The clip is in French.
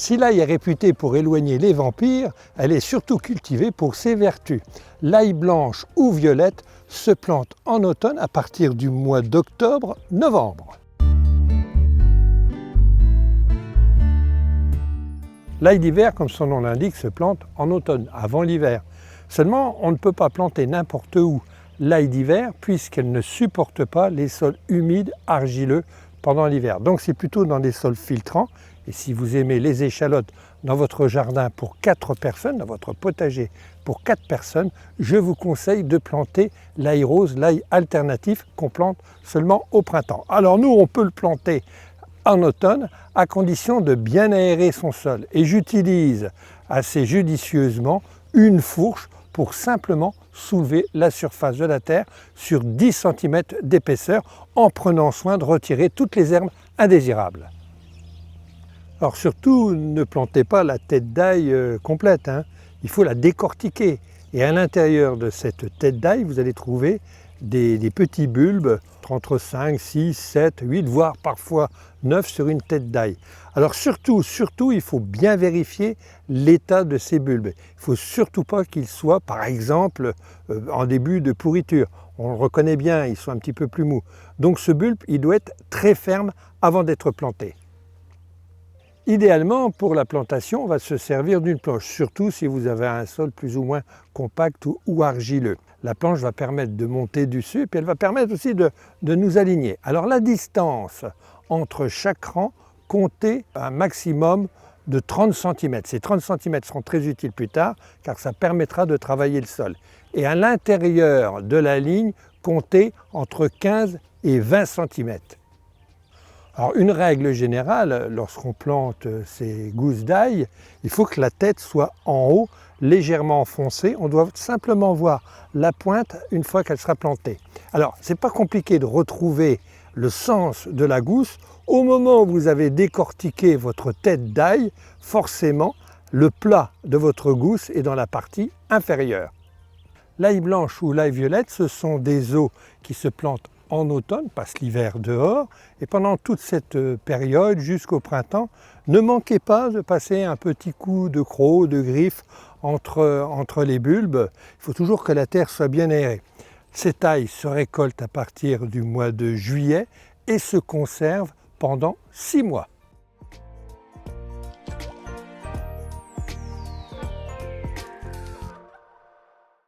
Si l'ail est réputée pour éloigner les vampires, elle est surtout cultivée pour ses vertus. L'ail blanche ou violette se plante en automne à partir du mois d'octobre-novembre. L'ail d'hiver, comme son nom l'indique, se plante en automne, avant l'hiver. Seulement, on ne peut pas planter n'importe où l'ail d'hiver puisqu'elle ne supporte pas les sols humides, argileux pendant l'hiver. Donc c'est plutôt dans des sols filtrants. Et si vous aimez les échalotes dans votre jardin pour 4 personnes, dans votre potager pour 4 personnes, je vous conseille de planter l'ail rose, l'ail alternatif qu'on plante seulement au printemps. Alors nous, on peut le planter en automne à condition de bien aérer son sol. Et j'utilise assez judicieusement une fourche pour simplement soulever la surface de la terre sur 10 cm d'épaisseur en prenant soin de retirer toutes les herbes indésirables. Alors surtout, ne plantez pas la tête d'ail complète, il faut la décortiquer. Et à l'intérieur de cette tête d'ail, vous allez trouver des petits bulbes entre 5, 6, 7, 8, voire parfois 9 sur une tête d'ail. Alors surtout, il faut bien vérifier l'état de ces bulbes. Il ne faut surtout pas qu'ils soient, par exemple, en début de pourriture. On le reconnaît bien, ils sont un petit peu plus mous. Donc ce bulbe, il doit être très ferme avant d'être planté. Idéalement, pour la plantation, on va se servir d'une planche, surtout si vous avez un sol plus ou moins compact ou argileux. La planche va permettre de monter dessus et puis elle va permettre aussi de nous aligner. Alors la distance entre chaque rang, comptez un maximum de 30 cm. Ces 30 cm seront très utiles plus tard car ça permettra de travailler le sol. Et à l'intérieur de la ligne, comptez entre 15 et 20 cm. Alors une règle générale, lorsqu'on plante ces gousses d'ail, il faut que la tête soit en haut, légèrement enfoncée. On doit simplement voir la pointe une fois qu'elle sera plantée. Alors, ce n'est pas compliqué de retrouver le sens de la gousse. Au moment où vous avez décortiqué votre tête d'ail, forcément, le plat de votre gousse est dans la partie inférieure. L'ail blanche ou l'ail violette, ce sont des eaux qui se plantent en automne, passe l'hiver dehors, et pendant toute cette période jusqu'au printemps, ne manquez pas de passer un petit coup de croc, de griffe entre les bulbes. Il faut toujours que la terre soit bien aérée. Cette ail se récolte à partir du mois de juillet et se conserve pendant 6 mois.